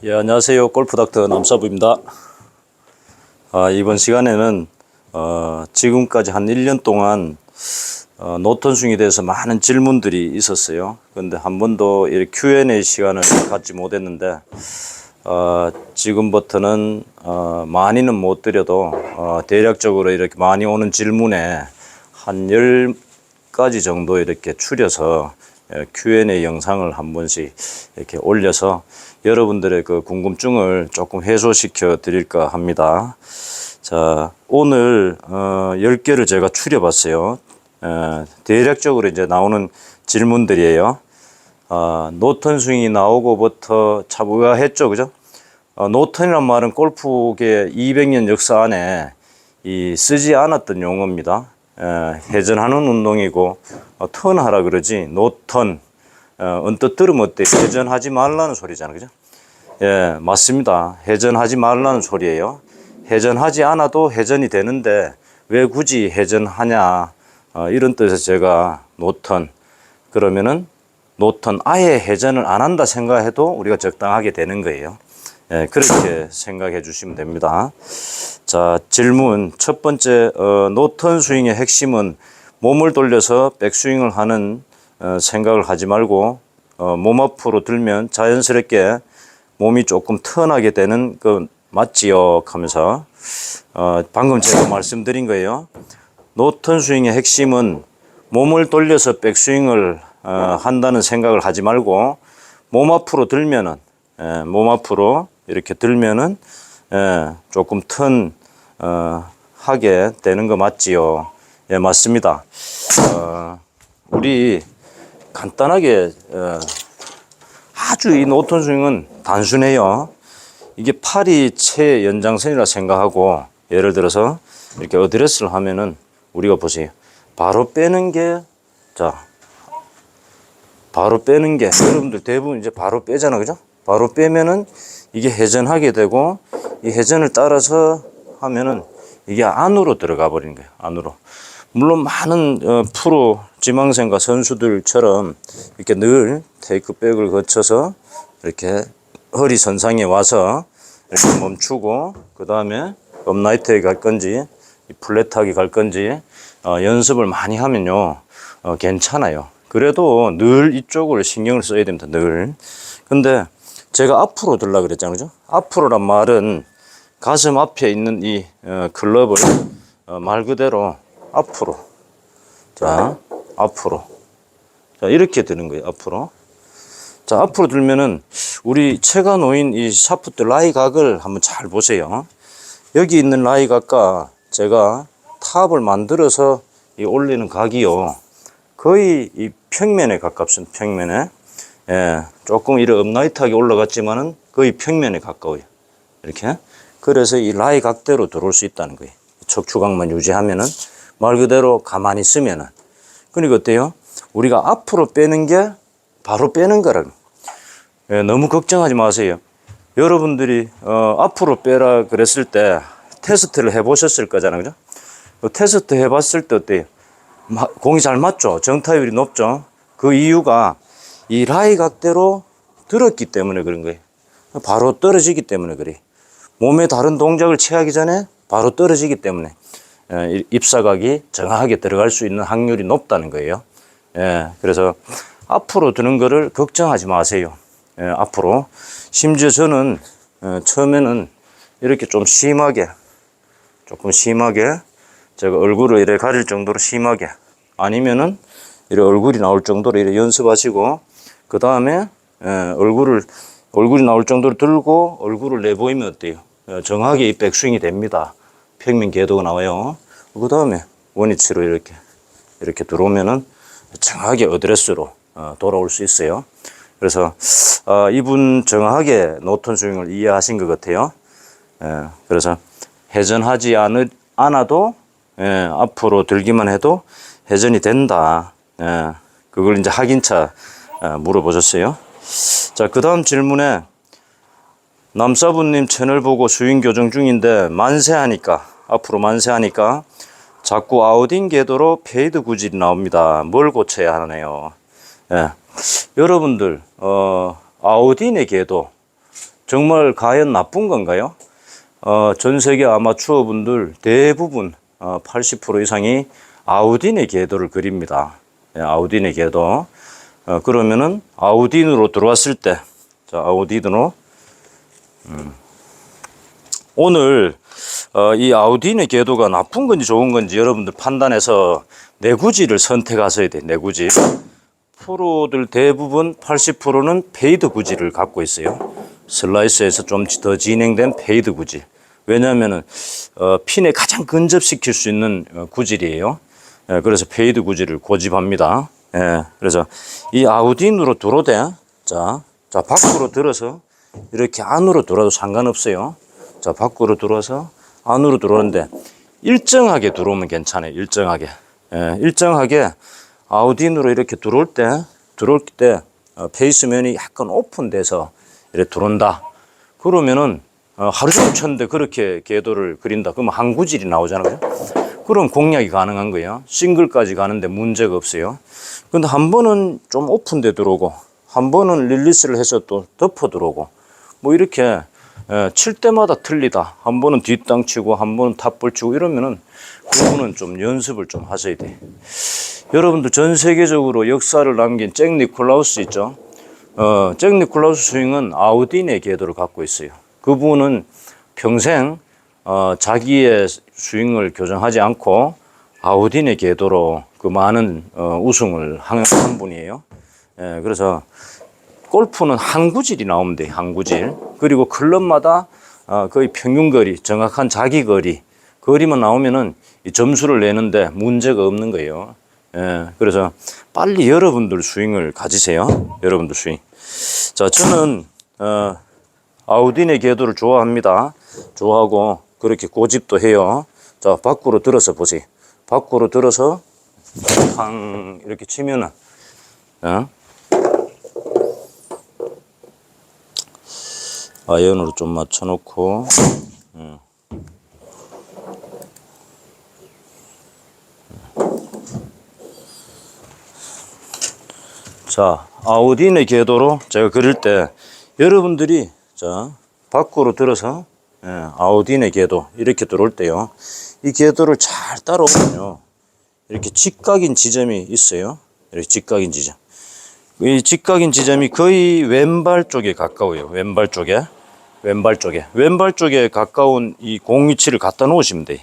예, 안녕하세요. 골프닥터 남사부입니다. 이번 시간에는 지금까지 한 1년 동안 노턴 스윙에 대해서 많은 질문들이 있었어요. 그런데 한 번도 이렇게 Q&A 시간을 갖지 못했는데 지금부터는 많이는 못 드려도 대략적으로 이렇게 많이 오는 질문에 한 10가지 정도 이렇게 추려서 Q&A 영상을 한 번씩 이렇게 올려서 여러분들의 그 궁금증을 조금 해소시켜 드릴까 합니다. 자, 오늘 10개를 제가 추려봤어요. 대략적으로 이제 나오는 질문들이에요. 노턴 스윙이 나오고부터 참 의아했죠, 그죠? 노턴이란 말은 골프계 200년 역사 안에 쓰지 않았던 용어입니다. 회전하는 운동이고 턴하라 그러지 노턴 언뜻 들으면 어때? 회전하지 말라는 소리잖아요, 그죠? 예, 맞습니다. 회전하지 말라는 소리예요. 회전하지 않아도 회전이 되는데 왜 굳이 회전하냐, 이런 뜻에서 제가 노턴, 그러면은 노턴 아예 회전을 안 한다 생각해도 우리가 적당하게 되는 거예요. 예, 그렇게 생각해 주시면 됩니다. 자, 질문 첫 번째, 노턴 스윙의 핵심은 몸을 돌려서 백스윙을 하는 생각을 하지 말고 몸 앞으로 들면 자연스럽게 몸이 조금 턴하게 되는 그 맞지요 하면서 방금 제가 말씀드린 거예요. 노턴 스윙의 핵심은 몸을 돌려서 백스윙을 한다는 생각을 하지 말고 몸 앞으로 들면은 몸 앞으로 이렇게 들면은 조금 하게 되는 거 맞지요? 예, 맞습니다. 우리 간단하게 아주 이 노턴 스윙은 단순해요. 이게 팔이 채 연장선이라 생각하고 예를 들어서 이렇게 어드레스를 하면은 우리가 보세요. 바로 빼는 게, 자, 바로 빼는 게 여러분들 대부분 이제 바로 빼잖아, 그죠? 바로 빼면은 이게 회전하게 되고 이 회전을 따라서 하면은 이게 안으로 들어가 버리는 거예요. 안으로. 물론 많은 프로 지망생과 선수들처럼 이렇게 늘 테이크백을 거쳐서 이렇게 허리 선상에 와서 이렇게 멈추고 그 다음에 업라이트에 갈 건지 플랫하게 갈 건지 연습을 많이 하면요 괜찮아요. 그래도 늘 이쪽을 신경을 써야 됩니다. 늘. 근데 제가 앞으로 들라 그랬잖아요, 그죠? 앞으로란 말은 가슴 앞에 있는 이 클럽을 말 그대로 앞으로, 자, 앞으로, 자, 이렇게 드는 거예요. 앞으로. 자, 앞으로 들면은 우리 채가 놓인 이 샤프트 라이각을 한번 잘 보세요. 여기 있는 라이각과 제가 탑을 만들어서 이 올리는 각이요, 거의 이 평면에 가깝습니다. 평면에. 예, 조금 이렇게 업라이트하게 올라갔지만은 거의 평면에 가까워요. 이렇게. 그래서 이 라이각대로 들어올 수 있다는 거예요. 척추각만 유지하면은, 말 그대로 가만히 있으면은. 그러니까 어때요? 우리가 앞으로 빼는 게 바로 빼는 거라는. 예, 너무 걱정하지 마세요. 여러분들이 앞으로 빼라 그랬을 때 테스트를 해보셨을 거잖아요, 그죠? 테스트 해봤을 때 어때요? 공이 잘 맞죠? 정타율이 높죠? 그 이유가 이 라이각대로 들었기 때문에 그런 거예요. 바로 떨어지기 때문에 그래. 몸에 다른 동작을 취하기 전에 바로 떨어지기 때문에 입사각이 정확하게 들어갈 수 있는 확률이 높다는 거예요. 예, 그래서 앞으로 드는 거를 걱정하지 마세요. 예, 앞으로. 심지어 저는 처음에는 이렇게 좀 심하게, 조금 심하게 제가 얼굴을 이렇게 가릴 정도로 심하게, 아니면은 이렇게 얼굴이 나올 정도로 이렇게 연습하시고 그 다음에 얼굴이 나올 정도로 들고 얼굴을 내보이면 어때요? 정확하게 이 백스윙이 됩니다. 평면 궤도가 나와요. 그 다음에 원위치로 이렇게 들어오면은 정확하게 어드레스로 돌아올 수 있어요. 그래서 이분 정확하게 노턴 스윙을 이해하신 것 같아요. 그래서 회전하지 않아도 앞으로 들기만 해도 회전이 된다. 그걸 이제 확인차 물어보셨어요. 자, 그 다음 질문에 남사부님 채널 보고 스윙 교정 중인데 앞으로 만세하니까 자꾸 아웃인 궤도로 페이드 구질이 나옵니다. 뭘 고쳐야 하나요? 예. 여러분들 아웃인의 궤도 정말 과연 나쁜 건가요? 전 세계 아마추어 분들 대부분 80% 이상이 아우딘의 궤도를 그립니다. 예, 아우딘의 궤도. 그러면은 아우딘으로 들어왔을 때, 자, 아우딘으로 오늘 이 아우딘의 궤도가 나쁜 건지 좋은 건지 여러분들 판단해서 내구지를 선택하셔야 돼. 내구지. 프로들 대부분 80%는 페이드 구질을 갖고 있어요. 슬라이스에서 좀 더 진행된 페이드 구질. 왜냐하면은 핀에 가장 근접시킬 수 있는 구질이에요. 예, 그래서 페이드 구질을 고집합니다. 예, 그래서 이 아우딘으로 들어대. 자, 밖으로 들어서 이렇게 안으로 들어도 상관없어요. 자, 밖으로 들어서 안으로 들어오는데 일정하게 들어오면 괜찮아요. 일정하게. 예, 일정하게 아우딘으로 이렇게 들어올 때 페이스면이 약간 오픈돼서 이렇게 들어온다. 그러면은 하루 종일 쳤는데 그렇게 궤도를 그린다. 그러면 한 구질이 나오잖아요. 그럼 공략이 가능한 거예요. 싱글까지 가는데 문제가 없어요. 근데 한 번은 좀 오픈돼 들어오고 한 번은 릴리스를 해서 또 덮어 들어오고 뭐 이렇게 칠 때마다 틀리다. 한 번은 뒷땅 치고 한 번은 탑볼 치고 이러면은 그거는 좀 연습을 좀 하셔야 돼. 여러분들 전 세계적으로 역사를 남긴 잭 니콜라우스 있죠. 잭 니콜라우스 스윙은 아우딘의 궤도를 갖고 있어요. 그분은 평생 자기의 스윙을 교정하지 않고 아우딘의 궤도로 그 많은 우승을 한 분이에요. 예, 그래서 골프는 한 구질이 나오면 돼요. 한 구질. 그리고 클럽마다 거의 평균 거리, 정확한 자기 거리만 나오면은 이 점수를 내는데 문제가 없는 거예요. 예, 그래서 빨리 여러분들 스윙을 가지세요. 여러분들 스윙. 자, 저는 아우딘의 궤도를 좋아합니다. 좋아하고 그렇게 고집도 해요. 자, 밖으로 들어서 보세요. 밖으로 들어서 팡 이렇게 치면은 아이언으로 좀 맞춰놓고 자, 아우딘의 궤도로 제가 그릴 때 여러분들이 자 밖으로 들어서 아우딘의 궤도 이렇게 들어올 때요, 이 궤도를 잘 따라오면요 이렇게 직각인 지점이 있어요. 이렇게 직각인 지점. 이 직각인 지점이 거의 왼발 쪽에 가까워요. 왼발 쪽에 가까운 이 공 위치를 갖다 놓으시면 돼요.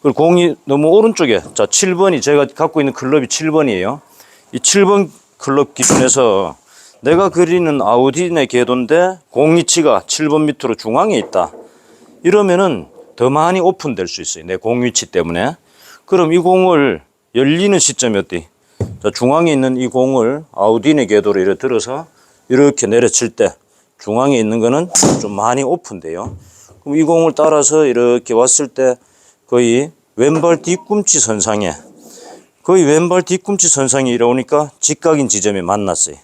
그리고 공이 너무 오른쪽에, 자 7번이 제가 갖고 있는 클럽이 7번이에요. 이 7번 클럽 기준에서 내가 그리는 아우딘의 궤도인데 공 위치가 7번 밑으로 중앙에 있다. 이러면은 더 많이 오픈될 수 있어요. 내 공 위치 때문에. 그럼 이 공을 열리는 시점이 어때? 자, 중앙에 있는 이 공을 아우딘의 궤도로 이렇게 들어서 이렇게 내려칠 때 중앙에 있는 거는 좀 많이 오픈돼요. 그럼 이 공을 따라서 이렇게 왔을 때 거의 왼발 뒤꿈치 선상에 이러니까 직각인 지점에 만났어요.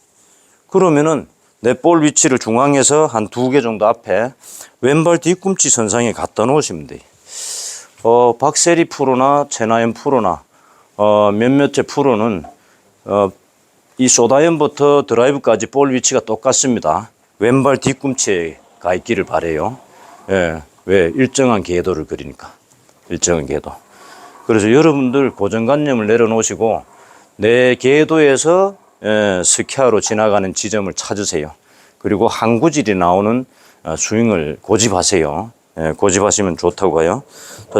그러면은 내 볼 위치를 중앙에서 한 2개 정도 앞에 왼발 뒤꿈치 선상에 갖다 놓으시면 돼요. 박세리 프로나 제나연 프로나 몇몇째 프로는 이 숏아이언부터 드라이브까지 볼 위치가 똑같습니다. 왼발 뒤꿈치에 가 있기를 바래요. 예, 왜? 일정한 궤도를 그리니까. 일정한 궤도. 그래서 여러분들 고정관념을 내려놓으시고 내 궤도에서 스키아로 지나가는 지점을 찾으세요. 그리고 한 구질이 나오는 스윙을 고집하세요. 고집하시면 좋다고 해요.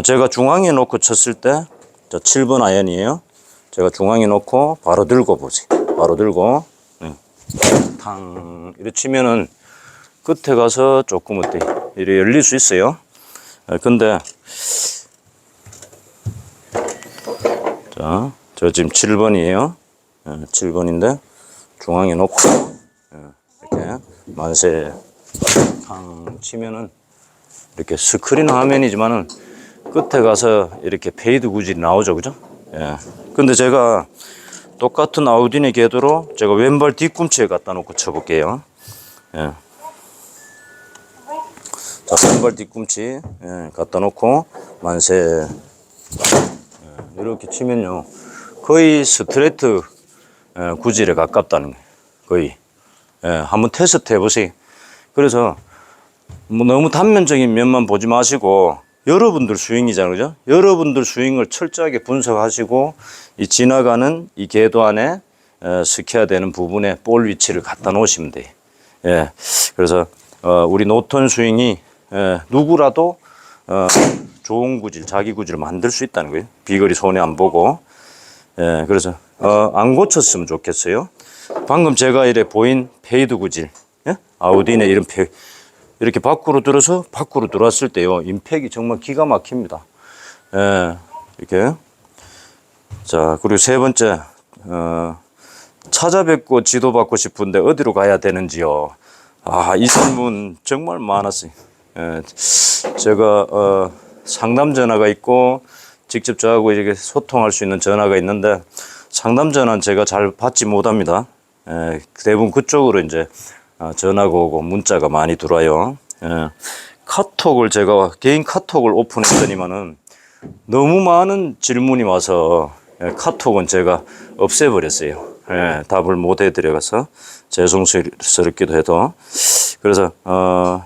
제가 중앙에 놓고 쳤을 때, 7번 아이언이에요. 제가 중앙에 놓고 바로 들고 보세요. 바로 들고 탕 이렇게 치면은 끝에 가서 조금 어때? 이렇게 열릴 수 있어요. 근데 자, 저 지금 7번이에요. 7번인데 중앙에 놓고 이렇게 만세 탕 치면은 이렇게 스크린 화면이지만은 끝에 가서 이렇게 페이드 구질이 나오죠, 그죠? 예. 근데 제가 똑같은 아우딘의 궤도로 제가 왼발 뒤꿈치에 갖다 놓고 쳐볼게요. 예. 자, 왼발 뒤꿈치 갖다 놓고 만세 이렇게 치면요 거의 스트레이트 구질에 가깝다는 거예요. 거의. 한번 테스트 해보세요. 그래서 뭐 너무 단면적인 면만 보지 마시고 여러분들 스윙이잖아요, 그죠? 여러분들 스윙을 철저하게 분석하시고 이 지나가는 이 궤도 안에 스켜야 되는 부분에 볼 위치를 갖다 놓으시면 돼요. 예, 그래서 우리 노턴 스윙이 누구라도 좋은 구질, 자기 구질을 만들 수 있다는 거예요. 비거리 손해 안 보고. 예, 그래서 안 고쳤으면 좋겠어요. 방금 제가 이래 보인 페이드 구질, 예? 아우디네 이런 이렇게 밖으로 들어서 밖으로 들어왔을 때요, 임팩이 정말 기가 막힙니다. 예, 이렇게. 자, 그리고 세 번째, 찾아뵙고 지도받고 싶은데 어디로 가야 되는지요? 아, 이 질문 정말 많았어요. 예, 제가 상담 전화가 있고 직접 저하고 이렇게 소통할 수 있는 전화가 있는데 상담 전화는 제가 잘 받지 못합니다. 예, 대부분 그쪽으로 이제 전화가 오고 문자가 많이 들어와요. 예, 카톡을 제가 개인 카톡을 오픈했더니만은 너무 많은 질문이 와서 카톡은 제가 없애버렸어요. 예, 답을 못 해드려서 죄송스럽기도 해도. 그래서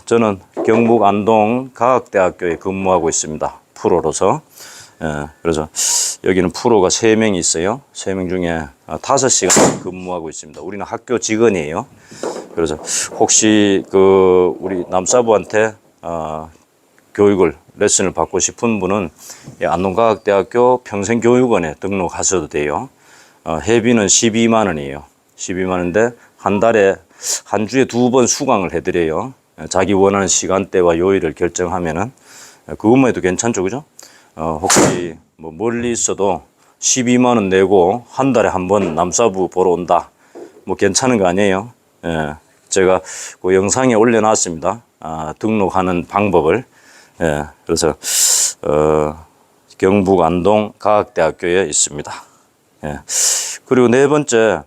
저는 경북 안동 과학대학교에 근무하고 있습니다. 프로로서. 예, 그래서 여기는 프로가 3명이 있어요. 3명 중에 5시간 근무하고 있습니다. 우리는 학교 직원이에요. 그래서 혹시 우리 남사부한테 교육을 레슨을 받고 싶은 분은 안동과학대학교 평생교육원에 등록하셔도 돼요. 회비는 12만 원이에요. 12만 원인데 한 달에 한 주에 2번 수강을 해드려요. 자기 원하는 시간대와 요일을 결정하면은 그것만 해도 괜찮죠, 그죠? 혹시 뭐 멀리 있어도 12만 원 내고 한 달에 한 번 남사부 보러 온다. 뭐 괜찮은 거 아니에요? 예, 제가 그 영상에 올려놨습니다. 등록하는 방법을. 예, 그래서 경북 안동 과학대학교에 있습니다. 예. 그리고 네 번째,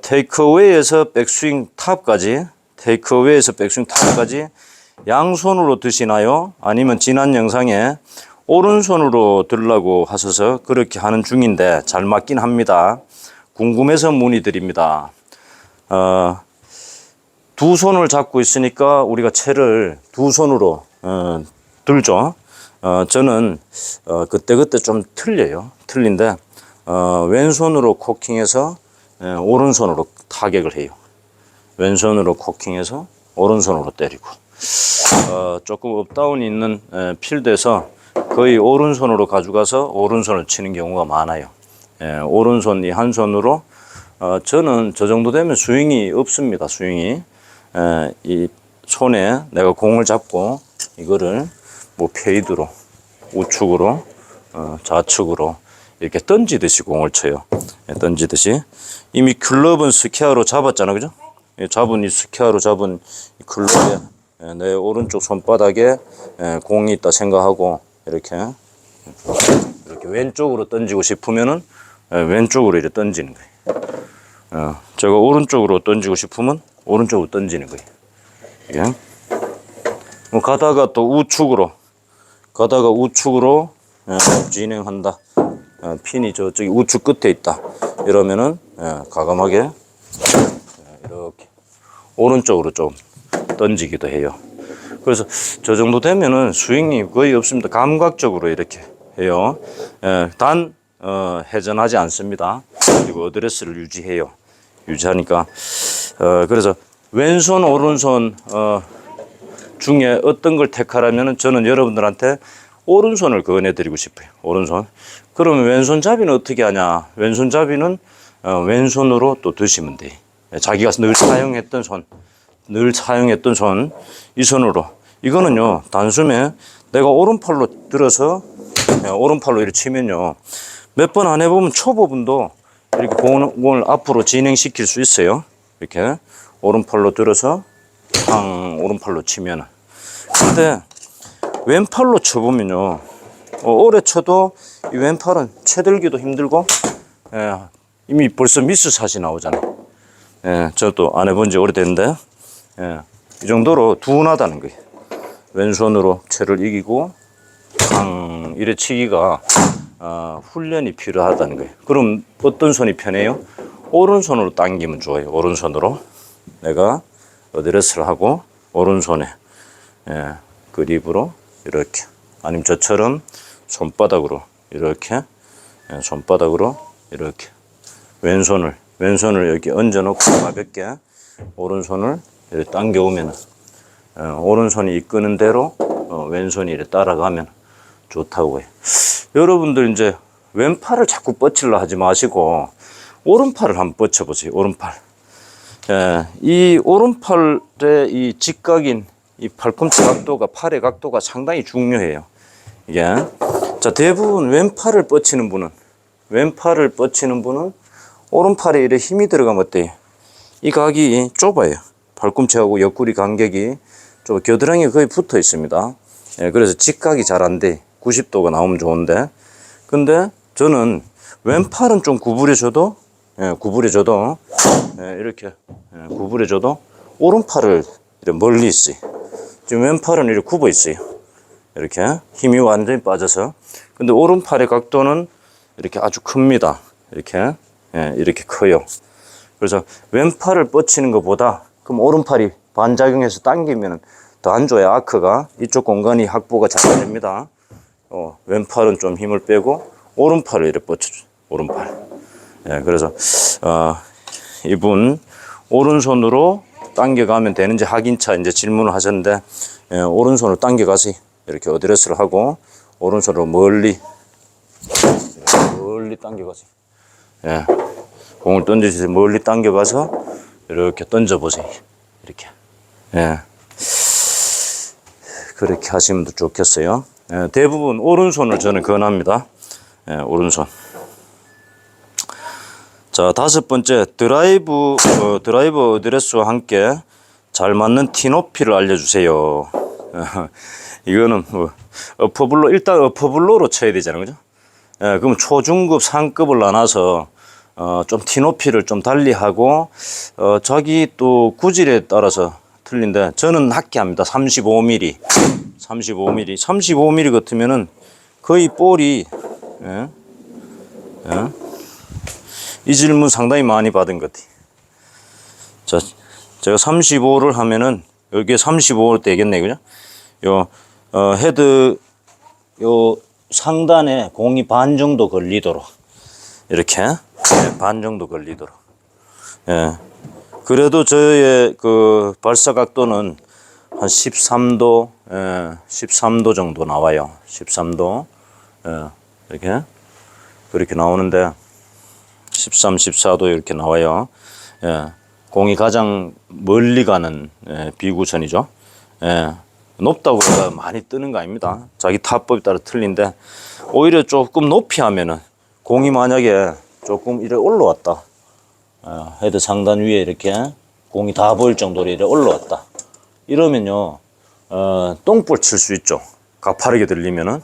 테이크어웨이에서 백스윙 탑까지, 양손으로 드시나요? 아니면 지난 영상에 오른손으로 들라고 하셔서 그렇게 하는 중인데 잘 맞긴 합니다. 궁금해서 문의드립니다. 두 손을 잡고 있으니까 우리가 채를 두 손으로 들죠. 저는 그때그때 좀 틀려요. 틀린데 왼손으로 코킹해서 오른손으로 타격을 해요. 왼손으로 코킹해서 오른손으로 때리고 조금 업다운이 있는 필드에서 거의 오른손으로 가져가서 오른손을 치는 경우가 많아요. 오른손 이 한 손으로 저는 저 정도 되면 스윙이 없습니다. 스윙이 이 손에 내가 공을 잡고 이거를 뭐 페이드로 우측으로 좌측으로 이렇게 던지듯이 공을 쳐요. 던지듯이. 이미 클럽은 스퀘어로 잡았잖아, 그죠? 잡은 이 스퀘어로 잡은 이 클럽에 내 오른쪽 손바닥에 공이 있다 생각하고 이렇게 왼쪽으로 던지고 싶으면은 왼쪽으로 이렇게 던지는 거예요. 제가 오른쪽으로 던지고 싶으면 오른쪽으로 던지는 거예요. 예. 뭐 가다가 또 우측으로 진행한다. 핀이 저쪽이 우측 끝에 있다. 이러면은 과감하게 이렇게 오른쪽으로 좀 던지기도 해요. 그래서 저 정도 되면은 스윙이 거의 없습니다. 감각적으로 이렇게 해요. 단 회전하지 않습니다. 그리고 어드레스를 유지해요. 유지하니까 그래서 왼손 오른손 중에 어떤 걸 택하라면은 저는 여러분들한테 오른손을 권해드리고 싶어요. 오른손. 그러면 왼손잡이는 어떻게 하냐? 왼손잡이는 왼손으로 또 드시면 돼. 자기가 늘 사용했던 손, 이 손으로. 이거는요, 단숨에 내가 오른팔로 들어서 오른팔로 이렇게 치면요, 몇 번 안 해보면 초보분도 이렇게 공을 앞으로 진행시킬 수 있어요. 이렇게 오른팔로 들어서 오른팔로 치면은. 근데 왼팔로 쳐보면요, 오래 쳐도 이 왼팔은 채들기도 힘들고 이미 벌써 미스샷이 나오잖아요. 저도 안 해본 지 오래됐는데 이 정도로 둔하다는 거예요. 왼손으로 채를 이기고 이래 치기가 훈련이 필요하다는 거예요. 그럼 어떤 손이 편해요? 오른손으로 당기면 좋아요. 오른손으로 내가 어드레스를 하고 오른손에 예, 그립으로 이렇게, 아니면 저처럼 손바닥으로 이렇게, 예, 손바닥으로 이렇게 왼손을 여기 얹어놓고 가볍게 오른손을 이렇게 당겨오면, 오른손이 이끄는 대로 왼손이 이렇게 따라가면 좋다고 해요. 여러분들 이제 왼팔을 자꾸 뻗치려 하지 마시고 오른팔을 한번 뻗쳐보세요. 오른팔. 예, 이 오른팔의 이 직각인 이 팔꿈치 각도가, 팔의 각도가 상당히 중요해요. 이게. 자, 대부분 왼팔을 뻗치는 분은 오른팔에 이렇게 힘이 들어가면 어때요? 이 각이 좁아요. 팔꿈치하고 옆구리 간격이 좀 겨드랑이가 거의 붙어 있습니다. 예, 그래서 직각이 잘 안 돼. 90도가 나오면 좋은데. 근데 저는 왼팔은 좀 구부려줘도, 예, 이렇게, 예, 구부려줘도 오른팔을 이렇게 멀리 있어요. 지금 왼팔은 이렇게 굽어 있어요. 이렇게 힘이 완전히 빠져서. 근데 오른팔의 각도는 이렇게 아주 큽니다. 이렇게, 예, 이렇게 커요. 그래서 왼팔을 뻗치는 것보다, 그럼 오른팔이 반작용해서 당기면 더 안 좋아요. 아크가. 이쪽 공간이 확보가 잘 됩니다. 왼팔은 좀 힘을 빼고 오른팔을 이렇게 뻗쳐줘요. 오른팔. 예, 그래서 이분 오른손으로 당겨가면 되는지 확인차 이제 질문을 하셨는데, 예, 오른손으로 당겨가세요. 이렇게 어드레스를 하고 오른손으로 멀리 당겨가세요. 예, 공을 던지세요. 멀리 당겨가서 이렇게 던져보세요. 이렇게. 예, 그렇게 하시면 더 좋겠어요. 예, 대부분 오른손을 저는 권합니다. 예, 오른손. 자, 다섯 번째, 드라이브 어드레스와 함께 잘 맞는 티 높이를 알려주세요. 이거는 뭐 일단 어퍼블로로 쳐야 되잖아요, 그죠? 예, 그럼 초중급 상급을 나눠서 좀 티 높이를 좀 달리하고, 자기 또 구질에 따라서 틀린데, 저는 낮게 합니다. 35mm. 35mm 같으면은 거의 볼이, 예? 예? 이 질문 상당히 많이 받은 것 같아요. 자, 제가 35를 하면은 여기에 35를 되겠네, 그죠? 헤드 상단에 공이 반 정도 걸리도록 이렇게, 예, 반 정도 걸리도록. 예. 그래도 저의 그 발사 각도는 한 13도, 예, 13도 정도 나와요. 13도. 예, 이렇게. 그렇게 나오는데, 13, 14도 이렇게 나와요. 예, 공이 가장 멀리 가는, 예, 비구선이죠. 예, 높다고 해서 많이 뜨는 거 아닙니다. 자기 타법에 따라 틀린데, 오히려 조금 높이 하면은 공이 만약에 조금 이렇게 올라왔다. 헤드 상단 위에 이렇게 공이 다 보일 정도로 이렇게 올라왔다. 이러면요, 똥볼 칠 수 있죠. 가파르게 들리면은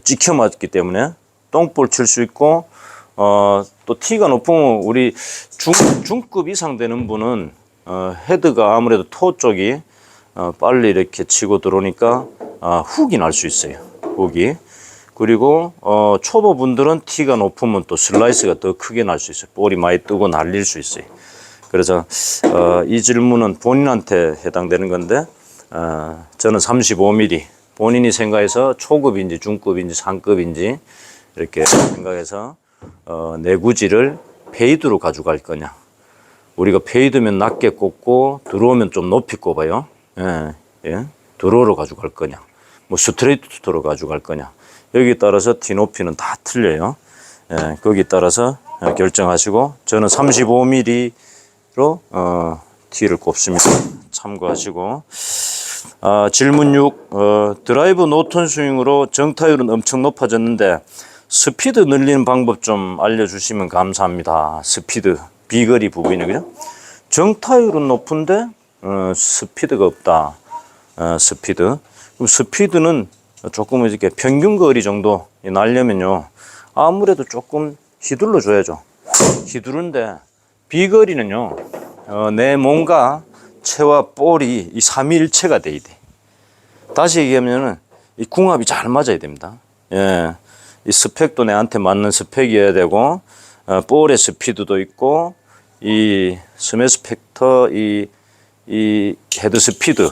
찍혀 맞기 때문에 똥볼 칠 수 있고, 또 티가 높으면 우리 중급 이상 되는 분은 헤드가 아무래도 토 쪽이 빨리 이렇게 치고 들어오니까 훅이 날 수 있어요. 훅이. 그리고 초보 분들은 티가 높으면 또 슬라이스가 더 크게 날 수 있어요. 볼이 많이 뜨고 날릴 수 있어요. 그래서 이 질문은 본인한테 해당되는 건데, 저는 35mm 본인이 생각해서 초급인지 중급인지 상급인지 이렇게 생각해서 내구지를 페이드로 가져갈 거냐. 우리가 페이드면 낮게 꼽고 들어오면 좀 높이 꼽아요. 예, 예. 드로우로 가져갈 거냐, 뭐 스트레이트로 가져갈 거냐. 여기에 따라서 티 높이는 다 틀려요. 예, 거기에 따라서 결정하시고, 저는 35mm로 티를 꼽습니다. 참고하시고. 질문 6. 드라이브 노턴 스윙으로 정타율은 엄청 높아졌는데 스피드 늘리는 방법 좀 알려주시면 감사합니다. 스피드, 비거리 부분이네, 그죠? 정타율은 높은데 스피드가 없다. 스피드. 그럼 스피드는 조금 이렇게 평균 거리 정도 날려면요, 아무래도 조금 휘둘러 줘야죠. 휘두른데 비거리는요, 내 몸과 체와 볼이 이 삼위일체가 돼야 돼. 다시 얘기하면은 이 궁합이 잘 맞아야 됩니다. 예, 이 스펙도 내한테 맞는 스펙이어야 되고, 볼의 스피드도 있고, 이 스매스 팩터, 이 헤드 스피드,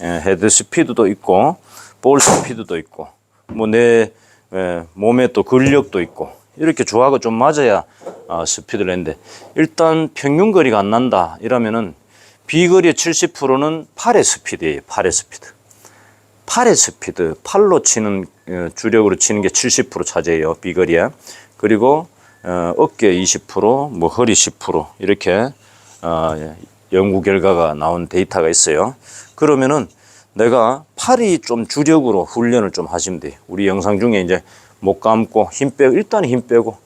헤드 스피드도 있고 볼 스피드도 있고 뭐 내 몸에 또 근력도 있고 이렇게 조화가 좀 맞아야 스피드를 했는데 일단 평균 거리가 안 난다 이러면은 비거리의 70%는 팔의 스피드예요. 팔의 스피드. 팔의 스피드, 팔로 치는 주력으로 치는 게 70% 차지해요. 비거리에. 그리고 어깨 20%, 뭐 허리 10% 이렇게 연구 결과가 나온 데이터가 있어요. 그러면은 내가 팔이 좀 주력으로 훈련을 좀 하시면 돼요. 우리 영상 중에 이제 목 감고 힘 빼고 일단 힘 빼고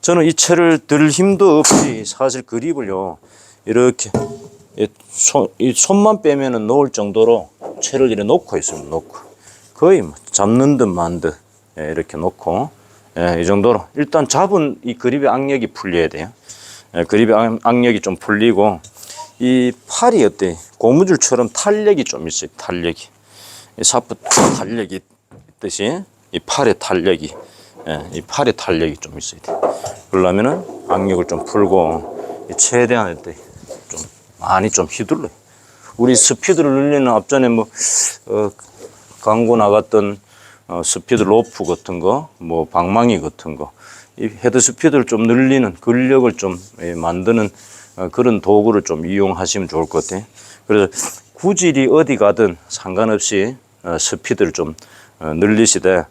저는 이 채를 들 힘도 없이 사실 그립을요 이렇게 이 손만 빼면은 놓을 정도로 채를 이렇게 놓고 있습니다. 놓고 거의 뭐 잡는 듯 만 듯 이렇게 놓고 이 정도로 일단 잡은 이 그립의 악력이 풀려야 돼요. 그립의 악력이 좀 풀리고 이 팔이 어때? 고무줄처럼 탄력이 좀 있어요. 탄력이. 이 사프 탄력이 있듯이 이 팔의 탄력이, 이 팔의 탄력이 좀 있어야 돼. 그러려면은 악력을 좀 풀고 최대한 좀 많이 좀 휘둘러요. 우리 스피드를 늘리는 앞전에 뭐 광고 나갔던 스피드 로프 같은 거, 뭐 방망이 같은 거, 이 헤드 스피드를 좀 늘리는 근력을 좀 만드는 그런 도구를 좀 이용하시면 좋을 것 같아요. 그래서 구질이 어디 가든 상관없이 스피드를 좀 늘리시되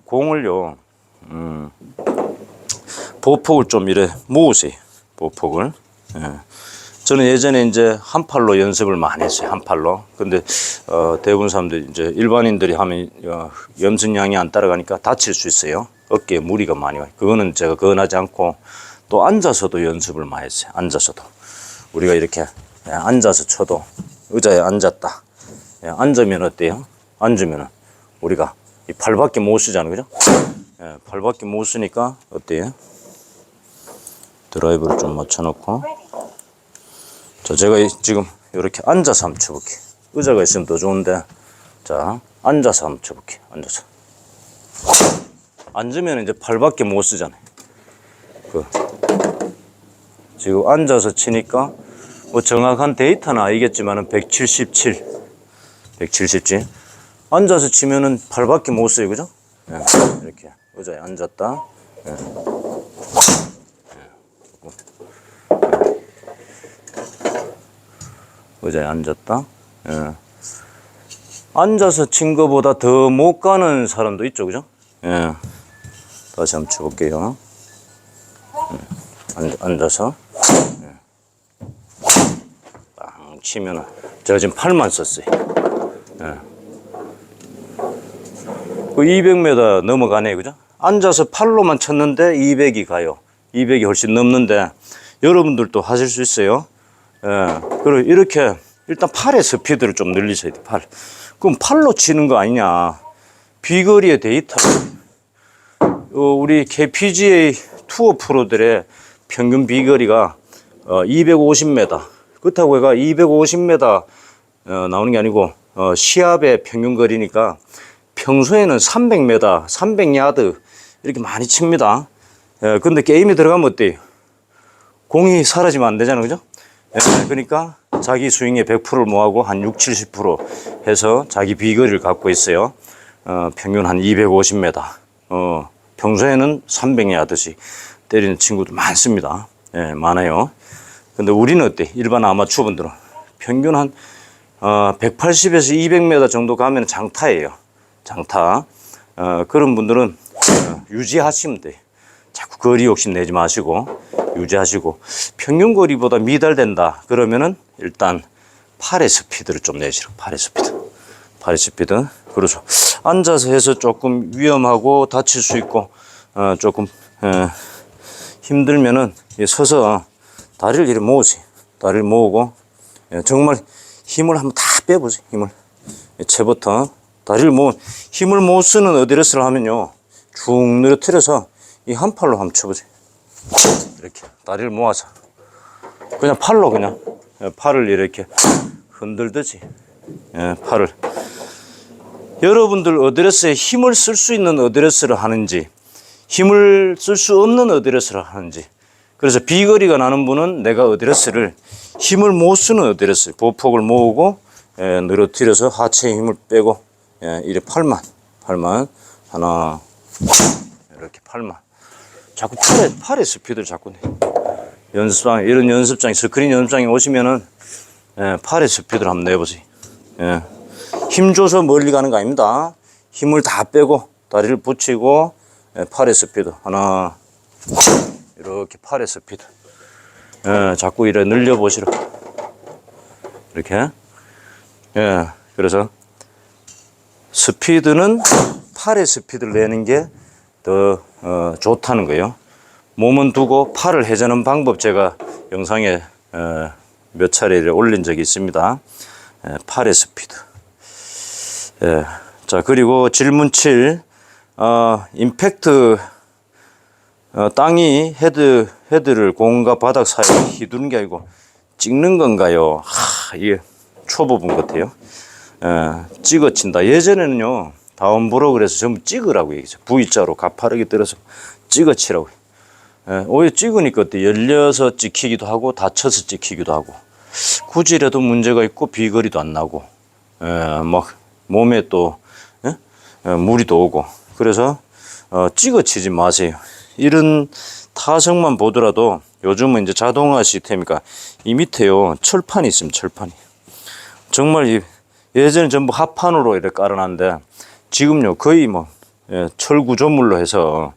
공을요 보폭을 좀 이래 모으세요. 보폭을. 저는 예전에 이제 한 팔로 연습을 많이 했어요. 한 팔로. 근데 대부분 사람들이 이제 일반인들이 하면 염승량이 안 따라가니까 다칠 수 있어요. 어깨에 무리가 많이 와요. 그거는 제가 권하지 않고 또 앉아서도 연습을 많이 했어요. 앉아서도. 우리가 이렇게 앉아서 쳐도 의자에 앉았다. 앉으면 어때요? 앉으면 우리가 이 팔밖에 못 쓰잖아요. 그죠? 팔밖에 못 쓰니까 어때요? 드라이브를 좀 맞춰놓고 자, 제가 지금 이렇게 앉아서 한번 쳐볼게요. 의자가 있으면 더 좋은데 자, 앉아서 한번 쳐볼게요. 앉아서. 앉으면 이제 팔밖에 못 쓰잖아요. 지금 앉아서 치니까 뭐 정확한 데이터는 아니겠지만은 177. 앉아서 치면은 팔밖에 못 써요. 그죠? 이렇게 의자에 앉았다. 의자에 앉았다. 앉아서 친 거보다 더 못 가는 사람도 있죠. 그죠? 다시 한번 쳐볼게요. 앉아서. 빵 치면은, 제가 지금 팔만 썼어요. 그 200m 넘어가네. 그죠? 앉아서 팔로만 쳤는데 200이 가요. 200이 훨씬 넘는데, 여러분들도 하실 수 있어요. 그리고 이렇게 일단 팔의 스피드를 좀 늘리셔야 돼. 팔. 그럼 팔로 치는 거 아니냐? 비거리의 데이터. 우리 KPGA 투어 프로들의 평균 비거리가 250m. 그렇다고 해가 250m 나오는 게 아니고 시합의 평균 거리니까 평소에는 300m, 300야드 이렇게 많이 칩니다. 근데 게임에 들어가면 어때요? 공이 사라지면 안 되잖아요. 그죠? 그러니까 자기 스윙의 100%를 모아고 한 60, 70% 해서 자기 비거리를 갖고 있어요. 평균 한 250m. 평소에는 300야드씩 때리는 친구도 많습니다. 많아요. 근데 우리는 어때? 일반 아마추어 분들은 평균 한 180에서 200m 정도 가면 장타예요. 장타. 그런 분들은 유지하시면 돼요. 자꾸 거리 욕심 내지 마시고 유지하시고, 평균 거리보다 미달된다 그러면은 일단 팔의 스피드를 좀 내시라. 팔의 스피드. 그래서 앉아서 해서 조금 위험하고 다칠 수 있고 조금 힘들면은 서서 다리를 이렇게 모으세요. 다리를 모으고 정말 힘을 한번 다 빼보세요. 힘을 채부터 다리를 힘을 못 쓰는 어드레스를 하면요 쭉 늘어뜨려서 이 한 팔로 한번 쳐보세요. 이렇게 다리를 모아서 그냥 팔로 그냥 팔을 이렇게 흔들듯이 팔을. 여러분들 어드레스에 힘을 쓸 수 있는 어드레스를 하는지 힘을 쓸 수 없는 어드레스를 하는지 그래서 비거리가 나는 분은 내가 어드레스를 힘을 못 쓰는 어드레스, 보폭을 모으고 늘어뜨려서 하체에 힘을 빼고 이렇게 팔만 하나 이렇게 팔만 자꾸 팔에 스피드를 자꾸 내. 연습장 이런 연습장 스크린 연습장에 오시면은 팔에 스피드를 한번 내보세요. 힘 줘서 멀리 가는 거 아닙니다. 힘을 다 빼고 다리를 붙이고 팔에 스피드 하나 이렇게 팔에 스피드 자꾸 이래 늘려 보시라 이렇게 그래서 스피드는 팔에 스피드를 내는 게 더 좋다는 거예요. 몸은 두고 팔을 회전하는 방법 제가 영상에 몇 차례 올린 적이 있습니다. 팔의 스피드. 자, 그리고 질문 7. 임팩트, 땅이 헤드를 공과 바닥 사이에 휘두르는 게 아니고 찍는 건가요? 이게 초보분 같아요. 찍어 친다. 예전에는요, 다운브로 그래서 전부 찍으라고 얘기했어요. V자로 가파르게 들어서 찍어 치라고. 오히려 찍으니까 어때? 열려서 찍히기도 하고, 다쳐서 찍히기도 하고. 구질에도 문제가 있고, 비거리도 안 나고, 막, 몸에 또, 무리도 오고. 그래서, 찍어 치지 마세요. 이런 타석만 보더라도, 요즘은 이제 자동화 시스템이니까, 이 밑에요, 철판이 있습니다, 철판이. 정말 예전에 전부 합판으로 이렇게 깔아놨는데, 지금요, 거의 뭐, 철 구조물로 해서,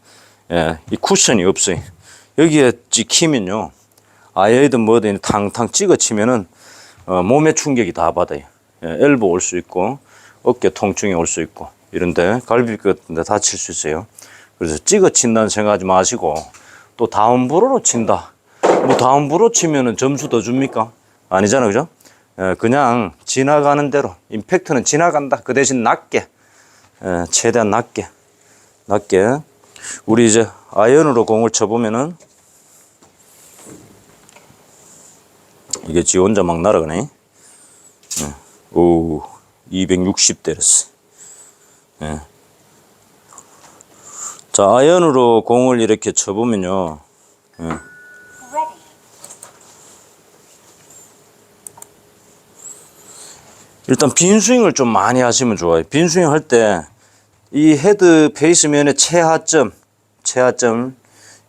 이 쿠션이 없어요. 여기에 찍히면요, 아예든 뭐든 탕탕 찍어 치면은, 몸에 충격이 다 받아요. 엘보 올 수 있고, 어깨 통증이 올 수 있고, 이런데, 갈비 같은 데 다칠 수 있어요. 그래서 찍어 친다는 생각하지 마시고, 또 다운브로로 친다. 뭐 다운브로 치면은 점수 더 줍니까? 아니잖아요, 그죠? 그냥 지나가는 대로, 임팩트는 지나간다. 그 대신 낮게, 최대한 낮게. 우리 이제 아이언으로 공을 쳐보면은, 이게 지 혼자 막 날아가네. 오, 260 때렸어. 자, 아이언으로 공을 이렇게 쳐보면요. 일단 빈스윙을 좀 많이 하시면 좋아요. 빈스윙 할 때 이 헤드 페이스면의 최하점,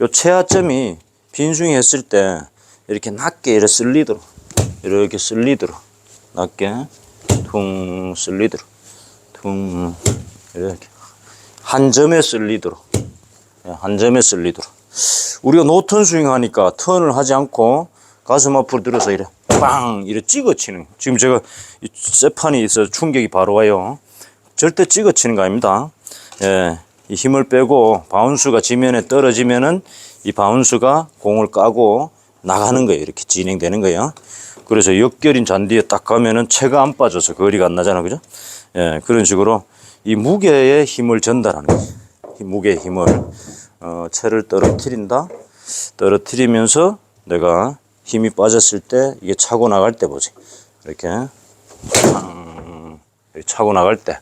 요 최하점이 빈스윙 했을 때 이렇게 낮게 이렇게 슬리드로 낮게 퉁 슬리드로 퉁 이렇게 한 점의 슬리드로 우리가 노턴 스윙 하니까 턴을 하지 않고 가슴 앞으로 들어서 이래 빵 이래 찍어 치는. 지금 제가 이 쇠판이 있어서 충격이 바로 와요. 절대 찍어 치는 거 아닙니다. 이 힘을 빼고 바운스가 지면에 떨어지면은 이 바운스가 공을 까고 나가는 거예요. 이렇게 진행되는 거예요. 그래서 역결인 잔디에 딱 가면은 채가 안 빠져서 거리가 안 나잖아, 그죠? 그런 식으로 이 무게의 힘을 전달하는 거예요. 이 무게의 힘을 채를 떨어뜨리면서 내가 힘이 빠졌을 때 이게 차고 나갈 때 보지. 이렇게 차고 나갈 때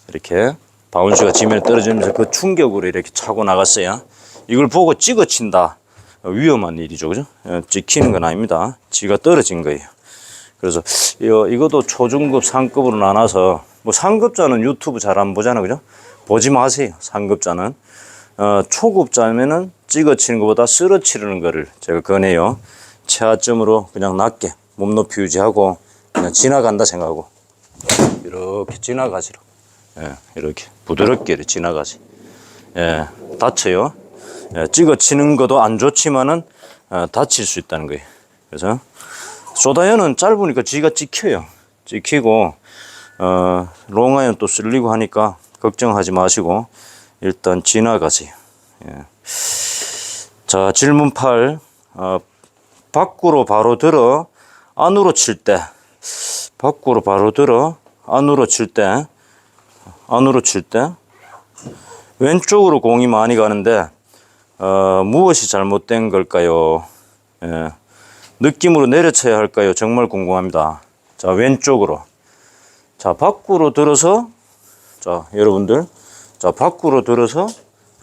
이렇게 바운스가 지면에 떨어지면서 그 충격으로 이렇게 차고 나갔어요. 이걸 보고 찍어 친다. 위험한 일이죠, 그죠? 찍히는 건 아닙니다. 지가 떨어진 거예요. 그래서 이것도 초중급, 상급으로 나눠서 뭐 상급자는 유튜브 잘 안 보잖아, 그죠? 보지 마세요. 상급자는 초급자면은 찍어 치는 것보다 쓰러치는 거를 제가 권해요. 최하점으로 그냥 낮게 몸 높이 유지하고 그냥 지나간다 생각하고 이렇게 지나가시라. 이렇게 부드럽게 이렇게 지나가시. 다쳐요. 찍어 치는 것도 안 좋지만은 다칠 수 있다는 거예요. 그래서 숏아이언은 짧으니까 지가 찍혀요. 찍히고 롱아이언 또 쓸리고 하니까 걱정하지 마시고 일단 지나가세요. 자, 질문 8. 밖으로 바로 들어 안으로 칠 때, 왼쪽으로 공이 많이 가는데 무엇이 잘못된 걸까요? 느낌으로 내려쳐야 할까요? 정말 궁금합니다. 자, 왼쪽으로. 자, 밖으로 들어서, 자, 여러분들, 자, 밖으로 들어서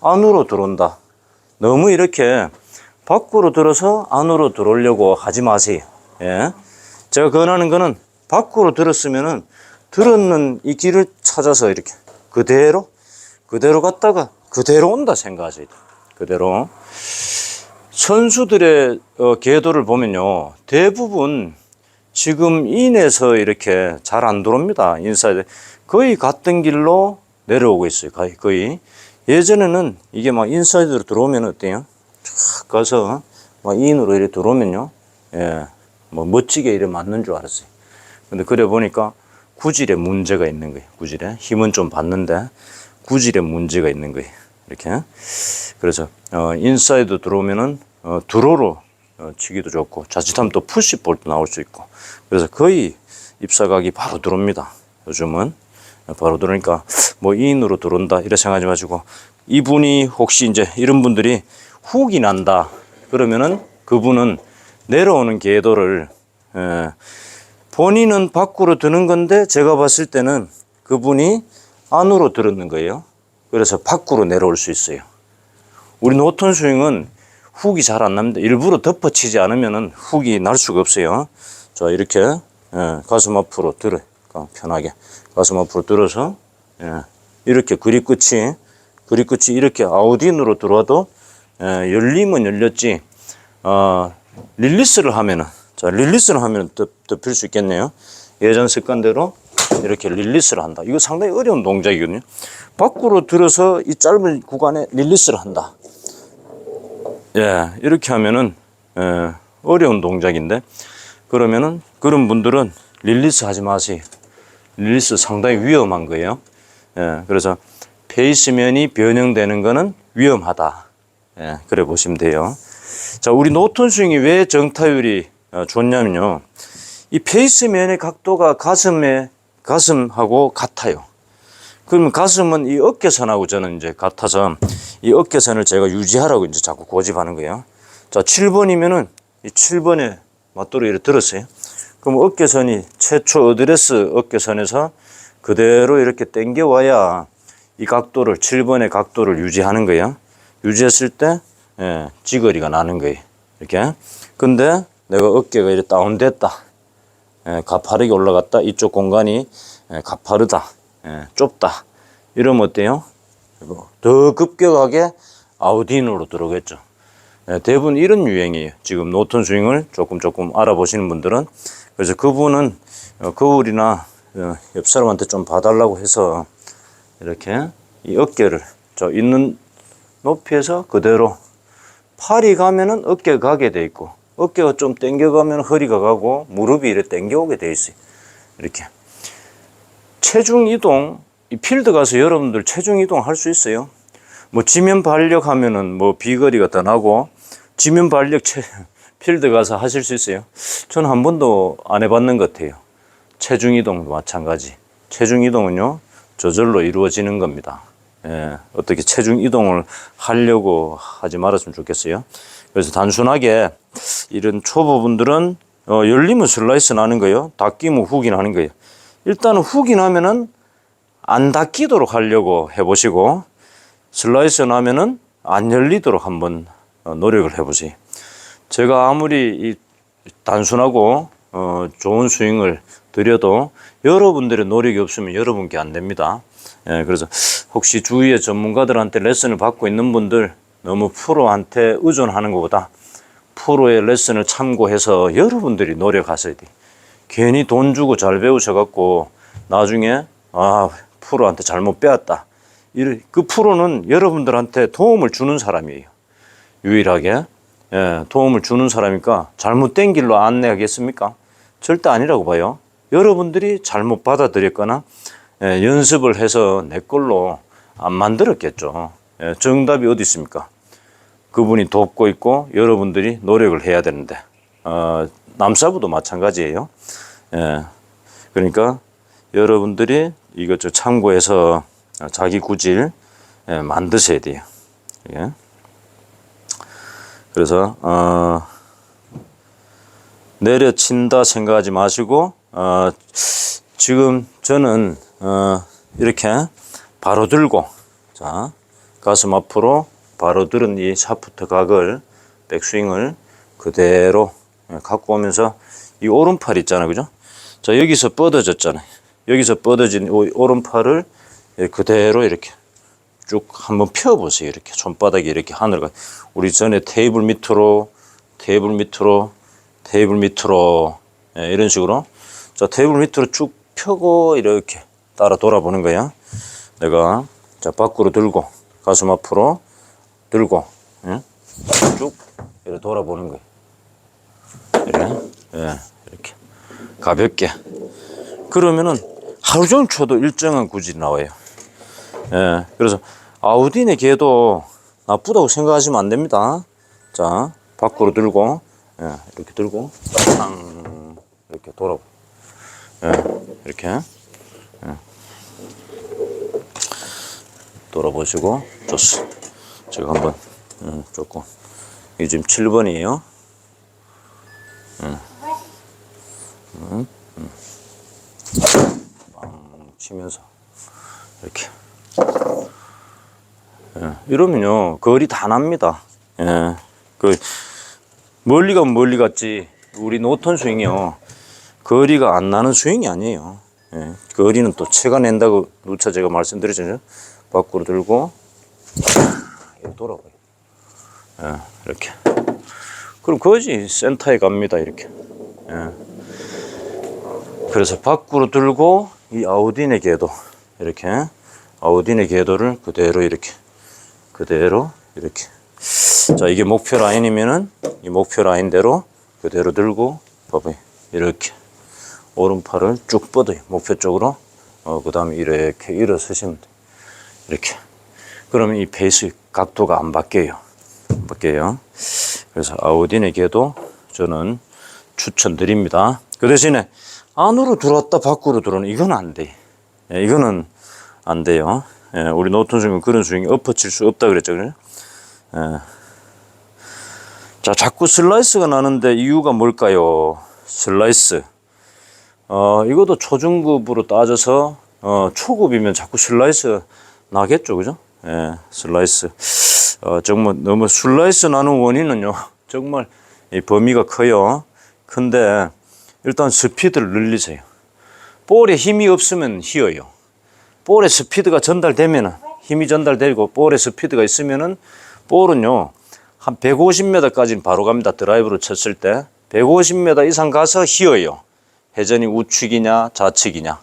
안으로 들어온다. 너무 이렇게 밖으로 들어서 안으로 들어오려고 하지 마세요. 예. 제가 권하는 거는 밖으로 들었으면은 들었는 이 길을 찾아서 이렇게 그대로 갔다가 그대로 온다 생각하셔야 돼요. 그대로. 선수들의 궤도를 보면요, 대부분 지금 인에서 이렇게 잘 안 들어옵니다. 인사이드 거의 같은 길로 내려오고 있어요. 거의. 예전에는 이게 막 인사이드로 들어오면 어때요? 쫙 가서 막 인으로 이렇게 들어오면요, 예, 뭐 멋지게 이렇게 맞는 줄 알았어요. 근데 그래 보니까 구질에 문제가 있는 거예요. 구질에 힘은 좀 받는데 구질에 문제가 있는 거예요. 이렇게. 그래서 인사이드 들어오면은 드로로 치기도 좋고, 자칫하면 또 푸시볼도 나올 수 있고, 그래서 거의 입사각이 바로 들어옵니다. 요즘은 바로 들어오니까 뭐 인으로 들어온다 이래 생각하지 마시고, 이분이 혹시 이제 이런 분들이 훅이 난다 그러면은 그분은 내려오는 궤도를 본인은 밖으로 드는 건데 제가 봤을 때는 그분이 안으로 들었는 거예요. 그래서 밖으로 내려올 수 있어요. 우리 노턴 스윙은 훅이 잘 안 납니다. 일부러 덮어치지 않으면은 훅이 날 수가 없어요. 자, 이렇게 가슴 앞으로 들어, 편하게 가슴 앞으로 들어서 이렇게 그립 끝이 이렇게 아웃인으로 들어와도 열리면 열렸지. 릴리스를 하면은, 자, 릴리스를 하면 덮일 수 있겠네요. 예전 습관대로 이렇게 릴리스를 한다. 이거 상당히 어려운 동작이거든요. 밖으로 들어서 이 짧은 구간에 릴리스를 한다. 예, 이렇게 하면은 어려운 동작인데, 그러면은 그런 분들은 릴리스 하지 마세요. 릴리스 상당히 위험한 거예요. 예, 그래서 페이스면이 변형되는 거는 위험하다. 예, 그래 보시면 돼요. 자, 우리 노턴 스윙이 왜 정타율이 좋냐면요, 이 페이스면의 각도가 가슴하고 같아요. 그러면 가슴은 이 어깨선하고 저는 이제 같아서 이 어깨선을 제가 유지하라고 이제 자꾸 고집하는 거예요. 자, 7번이면은 이 7번에 맞도록 이렇게 들었어요. 그럼 어깨선이 최초 어드레스 어깨선에서 그대로 이렇게 당겨와야 이 각도를, 7번의 각도를 유지하는 거예요. 유지했을 때 찌거리가 나는 거예요. 이렇게. 근데 내가 어깨가 이렇게 다운됐다, 가파르게 올라갔다, 이쪽 공간이 가파르다, 좁다, 이러면 어때요? 더 급격하게 아웃인으로 들어오겠죠. 대부분 이런 유행이에요. 지금 노턴 스윙을 조금 알아보시는 분들은. 그래서 그분은 거울이나 옆 사람한테 좀 봐달라고 해서 이렇게 이 어깨를 저 있는 높이에서 그대로, 팔이 가면은 어깨가 가게 돼 있고, 어깨가 좀 당겨가면 허리가 가고, 무릎이 이렇게 당겨오게 돼 있어요. 이렇게. 체중 이동, 이 필드 가서 여러분들 체중 이동 할 수 있어요. 뭐 지면 발력 하면은 뭐 비거리가 더 나고, 지면 발력 필드 가서 하실 수 있어요. 저는 한 번도 안 해봤는 것 같아요. 체중 이동도 마찬가지. 체중 이동은요, 저절로 이루어지는 겁니다. 예, 어떻게 체중 이동을 하려고 하지 말았으면 좋겠어요. 그래서 단순하게 이런 초보분들은 열리면 슬라이스 나는 거예요. 닫히면 훅이 나는 거예요. 일단은 훅이 나면은 안 닫히도록 하려고 해보시고, 슬라이스 나면은 안 열리도록 한번 노력을 해보세요. 제가 아무리 이 단순하고 좋은 스윙을 드려도 여러분들의 노력이 없으면 여러분께 안 됩니다. 예, 그래서 혹시 주위의 전문가들한테 레슨을 받고 있는 분들, 너무 프로한테 의존하는 것보다 프로의 레슨을 참고해서 여러분들이 노력하셔야 돼요. 괜히 돈 주고 잘 배우셔갖고 나중에 프로한테 잘못 배웠다, 그 프로는 여러분들한테 도움을 주는 사람이에요. 유일하게 도움을 주는 사람이니까 잘못된 길로 안내하겠습니까? 절대 아니라고 봐요. 여러분들이 잘못 받아들였거나 연습을 해서 내 걸로 안 만들었겠죠. 정답이 어디 있습니까? 그분이 돕고 있고 여러분들이 노력을 해야 되는데, 남사부도 마찬가지예요. 그러니까 여러분들이 이것저것 참고해서 자기 구질 만드셔야 돼요. 예. 그래서 내려친다 생각하지 마시고, 지금 저는 이렇게 바로 들고, 자, 가슴 앞으로 바로 들은 이 샤프트 각을 백스윙을 그대로 갖고 오면서 이 오른팔 있잖아요. 그죠? 자, 여기서 뻗어졌잖아요. 여기서 뻗어진 오른팔을 그대로 이렇게 쭉 한번 펴보세요. 이렇게 손바닥이 이렇게 하늘 가. 우리 전에 테이블 밑으로 이런 식으로. 자, 테이블 밑으로 쭉 펴고 이렇게 따라 돌아보는 거야. 내가 자 밖으로 들고 가슴 앞으로 들고 쭉 이렇게 돌아보는 거야. 이렇게 가볍게. 그러면은 하루 종일 쳐도 일정한 구질이 나와요. 그래서 아우딘의 개도 나쁘다고 생각하시면 안 됩니다. 자, 밖으로 들고 이렇게 들고 탕 이렇게 돌아. 이렇게 돌아보시고 좋습니다. 제가 한번 조금 이게 지금 7번이에요. 치면서 이렇게 이러면요 거리 다 납니다. 그 멀리 가면 멀리 갔지 우리 노턴 스윙이요 거리가 안 나는 스윙이 아니에요. 거리는 또 채가 낸다고 누차 제가 말씀드렸잖아요. 밖으로 들고 이렇게 돌아가요. 이렇게. 그럼 거지 센터에 갑니다. 이렇게. 그래서 밖으로 들고 이 아우딘의 궤도 이렇게 아우딘의 궤도를 그대로 이렇게 자 이게 목표 라인이면은 이 목표 라인대로 그대로 들고 봐봐요. 이렇게 오른팔을 쭉 뻗어요. 목표 쪽으로. 그 다음에 이렇게 일어서시면 돼요. 이렇게. 그러면 이 페이스 각도가 안 바뀌어요. 그래서 아우딘의 궤도 저는 추천드립니다. 그 대신에 안으로 들어왔다 밖으로 들어오는 이건 안 돼. 이거는 안 돼요. 우리 노턴 스윙은 그런 스윙이 엎어칠 수 없다 그랬죠. 그래? 자, 자꾸 슬라이스가 나는데 이유가 뭘까요? 슬라이스. 이것도 초중급으로 따져서 초급이면 자꾸 슬라이스 나겠죠, 그죠? 슬라이스. 정말 너무 슬라이스 나는 원인은요, 정말 이 범위가 커요. 근데 일단 스피드를 늘리세요. 볼에 힘이 없으면 휘어요. 볼에 스피드가 전달되면은 힘이 전달되고 볼에 스피드가 있으면은 볼은요 한 150m까지는 바로 갑니다. 드라이브로 쳤을 때 150m 이상 가서 휘어요. 회전이 우측이냐 좌측이냐.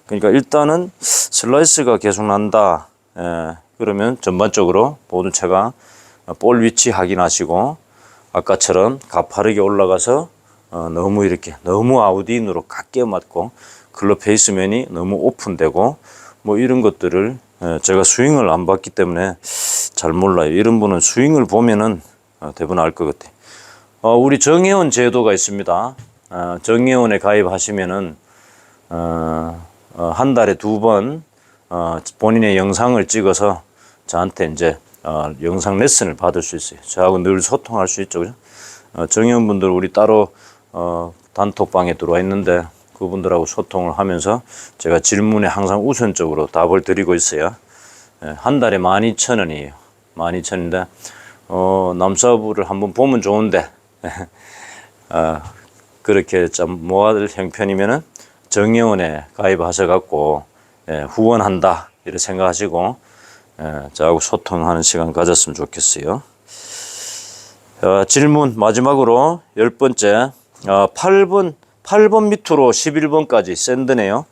그러니까 일단은 슬라이스가 계속 난다. 그러면 전반적으로 모든 차가 볼 위치 확인하시고 아까처럼 가파르게 올라가서 너무 아우딘으로 깎여 맞고 클럽 페이스면이 너무 오픈되고 뭐 이런 것들을 제가 스윙을 안 봤기 때문에 잘 몰라요. 이런 분은 스윙을 보면은 대부분 알 것 같아요. 우리 정혜원 제도가 있습니다. 정혜원에 가입하시면은 한 달에 2번 본인의 영상을 찍어서 저한테 이제 영상 레슨을 받을 수 있어요. 저하고 늘 소통할 수 있죠. 그죠? 정혜원 분들 우리 따로 단톡방에 들어와 있는데 그분들하고 소통을 하면서 제가 질문에 항상 우선적으로 답을 드리고 있어요. 한 달에 12,000원이에요. 12,000원인데 남사부를 한번 보면 좋은데 그렇게 좀 모아들 형편이면은 정혜원에 가입하셔갖고 후원한다 이렇게 생각하시고 저하고 소통하는 시간 가졌으면 좋겠어요. 질문 마지막으로 10번째 8번 밑으로 11번까지 샌드네요.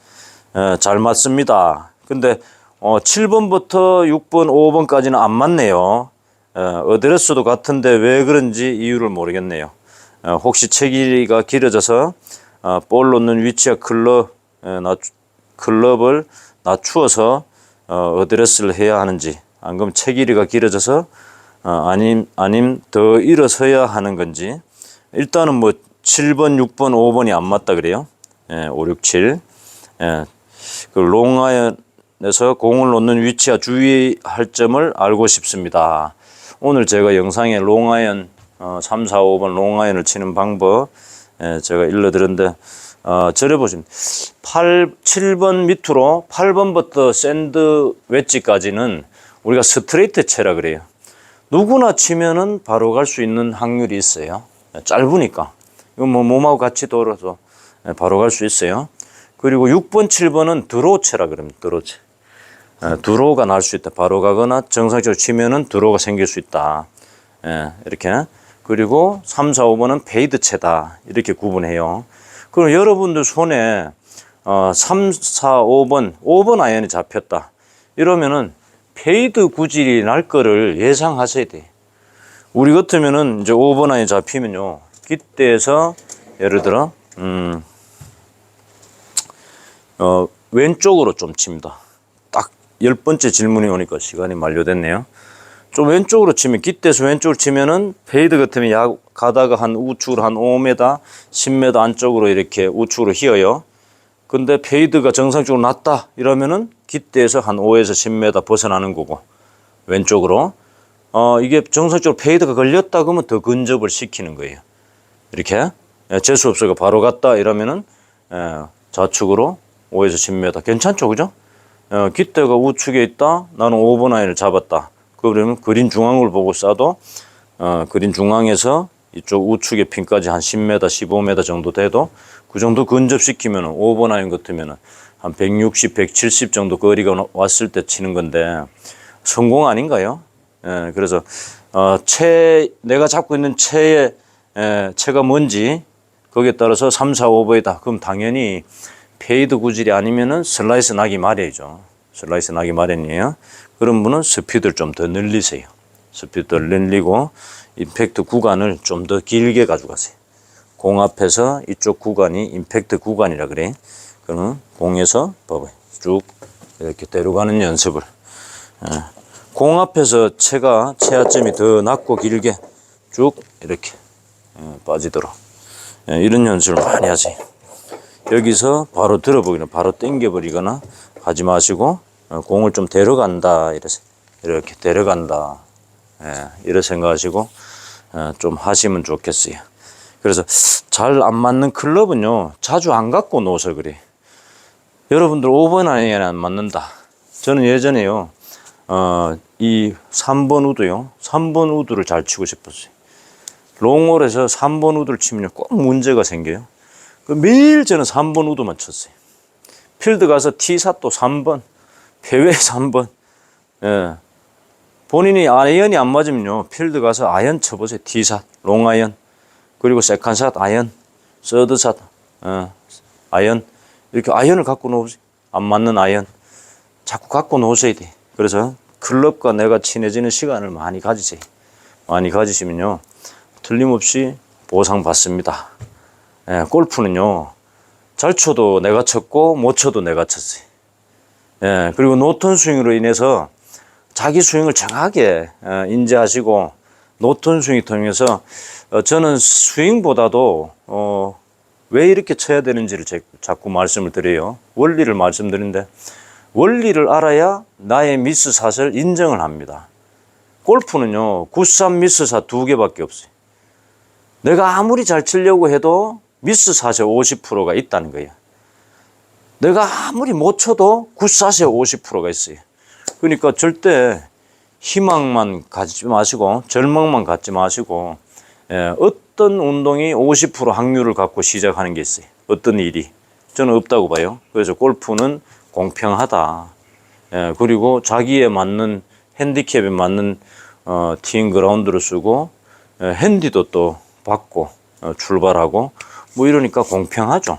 잘 맞습니다. 근데 7번부터 6번, 5번까지는 안 맞네요. 어드레스도 같은데 왜 그런지 이유를 모르겠네요. 혹시 체 길이가 길어져서 볼 놓는 위치와 클럽을 낮추어서 어드레스를 해야 하는지, 안 그러면 체 길이가 길어져서 아님 더 일어서야 하는 건지. 일단은 뭐 7번, 6번, 5번이 안 맞다 그래요. 5, 6, 7. 그 롱아이언에서 공을 놓는 위치와 주의할 점을 알고 싶습니다. 오늘 제가 영상에 롱아이언 3, 4, 5번 롱아이언을 치는 방법 제가 일러드렸는데 저래 보시면 7번 밑으로 8번부터 샌드 웨지까지는 우리가 스트레이트 채라 그래요. 누구나 치면은 바로 갈 수 있는 확률이 있어요. 짧으니까. 이거 뭐 몸하고 같이 돌아서 바로 갈 수 있어요. 그리고 6번, 7번은 드로우채라 그럽니다. 드로우채. 드로우가 날 수 있다. 바로 가거나 정상적으로 치면은 드로우가 생길 수 있다. 이렇게. 그리고 3, 4, 5번은 페이드채다. 이렇게 구분해요. 그럼 여러분들 손에 3, 4, 5번 아이언이 잡혔다. 이러면은 페이드 구질이 날 거를 예상하셔야 돼. 우리 같으면은 이제 5번 아이언이 잡히면요. 기대에서 예를 들어 왼쪽으로 좀 칩니다. 딱 10번째 질문이 오니까 시간이 만료됐네요. 좀 왼쪽으로 치면, 기대에서 왼쪽으로 치면은 페이드 같으면 가다가 한 우측으로 한 5m, 10m 안쪽으로 이렇게 우측으로 휘어요. 근데 페이드가 정상적으로 났다 이러면은 기대에서 한 5에서 10m 벗어나는 거고, 왼쪽으로. 이게 정상적으로 페이드가 걸렸다 그러면 더 근접을 시키는 거예요. 이렇게. 재수 없어가 바로 갔다 이러면은 좌측으로 5에서 10m. 괜찮죠, 그죠? 기대가 우측에 있다. 나는 5번 아이를 잡았다. 그러면 그린 중앙을 보고 쏴도 그린 중앙에서 이쪽 우측의 핀까지 한 10m, 15m 정도 돼도 그 정도 근접시키면 5번 아이언 같으면 한 160, 170 정도 거리가 왔을 때 치는 건데 성공 아닌가요? 그래서 내가 잡고 있는 채가 뭔지 거기에 따라서 3, 4, 5번이다. 그럼 당연히 페이드 구질이 아니면은 슬라이스 나기 마련이죠. 슬라이스 나기 마련이에요. 그런 분은 스피드를 좀 더 늘리세요. 스피드를 늘리고 임팩트 구간을 좀 더 길게 가져가세요. 공 앞에서 이쪽 구간이 임팩트 구간이라 그래. 그러면 공에서 봐봐요. 쭉 이렇게 데려가는 연습을. 공 앞에서 체하점이 더 낮고 길게 쭉 이렇게 빠지도록 이런 연습을 많이 하세요. 여기서 바로 들어보기는 바로 당겨버리거나 하지 마시고 공을 좀 데려간다 이렇게 데려간다 이렇게 생각하시고 좀 하시면 좋겠어요. 그래서 잘 안 맞는 클럽은요 자주 안 갖고 놓으서 그래. 여러분들 5번 아이언이 안 맞는다. 저는 예전에요 이 3번 우드요 3번 우드를 잘 치고 싶었어요. 롱홀에서 3번 우드를 치면 꼭 문제가 생겨요. 매일 저는 3번 우드만 쳤어요. 필드 가서 티샷도 3번, 페웨이 3번. 본인이 아이언이 안 맞으면요, 필드 가서 아이언 쳐보세요. 티샷, 롱아이언, 그리고 세컨샷 아이언, 서드샷, 아이언. 이렇게 아이언을 갖고 놓으세요. 안 맞는 아이언. 자꾸 갖고 놓으셔야 돼. 그래서 클럽과 내가 친해지는 시간을 많이 가지세요. 많이 가지시면요, 틀림없이 보상받습니다. 골프는요, 잘 쳐도 내가 쳤고, 못 쳐도 내가 쳤어요. 그리고 노턴 스윙으로 인해서 자기 스윙을 정확하게 인지하시고, 노턴 스윙을 통해서 저는 스윙보다도 왜 이렇게 쳐야 되는지를 자꾸 말씀을 드려요. 원리를 말씀드리는데, 원리를 알아야 나의 미스샷을 인정을 합니다. 골프는요, 굿샷, 미스샷 2개밖에 없어요. 내가 아무리 잘 치려고 해도 미스샷에 50%가 있다는 거예요. 내가 아무리 못 쳐도 굿샷에 50%가 있어요. 그러니까 절대 희망만 가지지 마시고 절망만 갖지 마시고 어떤 운동이 50% 확률을 갖고 시작하는 게 있어요. 어떤 일이. 저는 없다고 봐요. 그래서 골프는 공평하다. 그리고 자기에 맞는 핸디캡에 맞는 티잉 그라운드를 쓰고 핸디도 또 받고 출발하고 뭐 이러니까 공평하죠.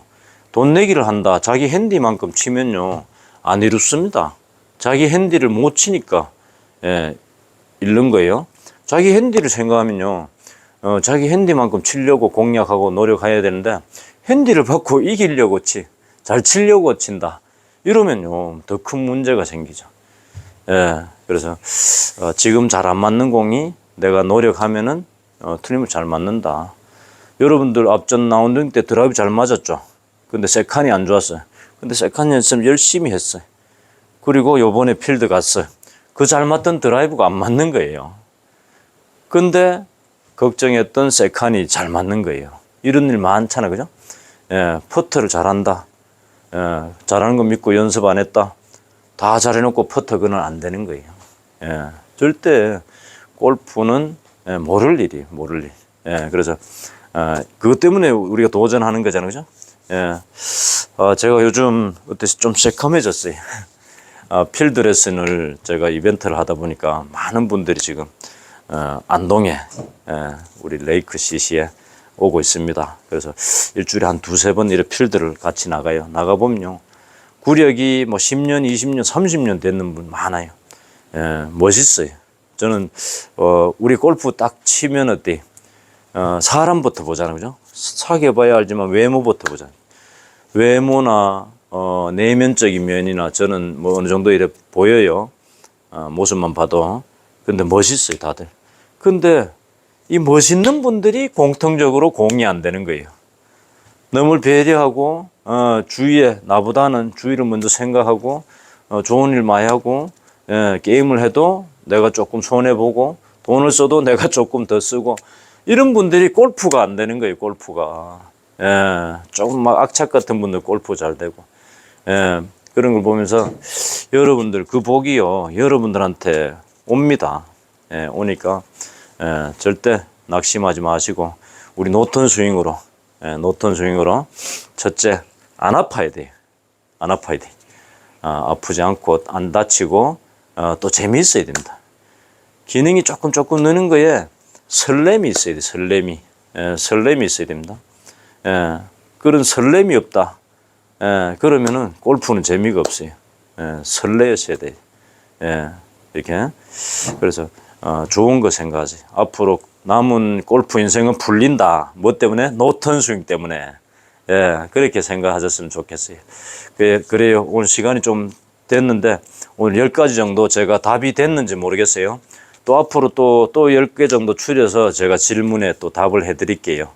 돈 내기를 한다. 자기 핸디만큼 치면요 안 이롭습니다. 자기 핸디를 못 치니까 잃는 거예요. 자기 핸디를 생각하면요 자기 핸디만큼 치려고 공략하고 노력해야 되는데 핸디를 받고 이기려고 잘 치려고 친다. 이러면요 더 큰 문제가 생기죠. 그래서 지금 잘 안 맞는 공이 내가 노력하면은 틀림없이 잘 맞는다. 여러분들 앞전 라운딩 때 드라이브 잘 맞았죠. 근데 세컨이 안 좋았어요. 근데 세컨 연습 열심히 했어요. 그리고 요번에 필드 갔어요. 그 잘 맞던 드라이브가 안 맞는 거예요. 근데 걱정했던 세컨이 잘 맞는 거예요. 이런 일 많잖아, 그죠? 퍼터를 잘한다. 잘하는 거 믿고 연습 안 했다. 다 잘해놓고 퍼터 그는 안 되는 거예요. 절대 골프는 모를 일이 모를 일. 예, 그래서 그것 때문에 우리가 도전하는 거잖아요, 그죠? 예, 제가 요즘 어때서 좀 새카매졌어요. 필드 레슨을 제가 이벤트를 하다 보니까 많은 분들이 지금 안동에 우리 레이크 CC에 오고 있습니다. 그래서 일주일에 한 두세 번 이렇게 필드를 같이 나가요. 나가보면요, 구력이 뭐 10년, 20년, 30년 됐는 분 많아요. 멋있어요. 저는 우리 골프 딱 치면 어때? 사람부터 보잖아요, 그죠? 사귀어봐야 알지만 외모부터 보잖아요. 외모나 내면적인 면이나 저는 뭐 어느 정도 이래 보여요. 모습만 봐도. 근데 멋있어요, 다들. 근데 이 멋있는 분들이 공통적으로 공이 안 되는 거예요. 남을 배려하고 주위에 나보다는 주위를 먼저 생각하고 좋은 일 많이 하고 게임을 해도 내가 조금 손해보고 돈을 써도 내가 조금 더 쓰고 이런 분들이 골프가 안 되는 거예요. 골프가 조금 막 악착 같은 분들 골프 잘 되고 그런 걸 보면서 여러분들 그 복이요 여러분들한테 옵니다. 오니까 절대 낙심하지 마시고 우리 노턴 스윙으로 첫째 안 아파야 돼요. 안 아파야 돼. 아프지 않고 안 다치고 또 재미있어야 됩니다. 기능이 조금 느는 거에 설렘이 있어야 돼. 설렘이 있어야 됩니다. 그런 설렘이 없다. 그러면은 골프는 재미가 없어요. 설레었어야 돼. 이렇게. 그래서 좋은 거 생각하지. 앞으로 남은 골프 인생은 풀린다. 뭐 때문에? 노턴 스윙 때문에. 그렇게 생각하셨으면 좋겠어요. 그래요. 오늘 시간이 좀 됐는데 오늘 10가지 정도 제가 답이 됐는지 모르겠어요. 또 앞으로 또 10개 정도 추려서 제가 질문에 또 답을 해드릴게요.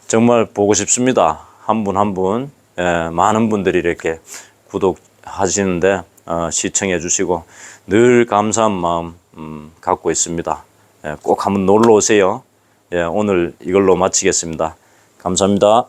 정말 보고 싶습니다. 한 분 한 분. 많은 분들이 이렇게 구독하시는데 시청해 주시고 늘 감사한 마음 갖고 있습니다. 꼭 한번 놀러 오세요. 오늘 이걸로 마치겠습니다. 감사합니다.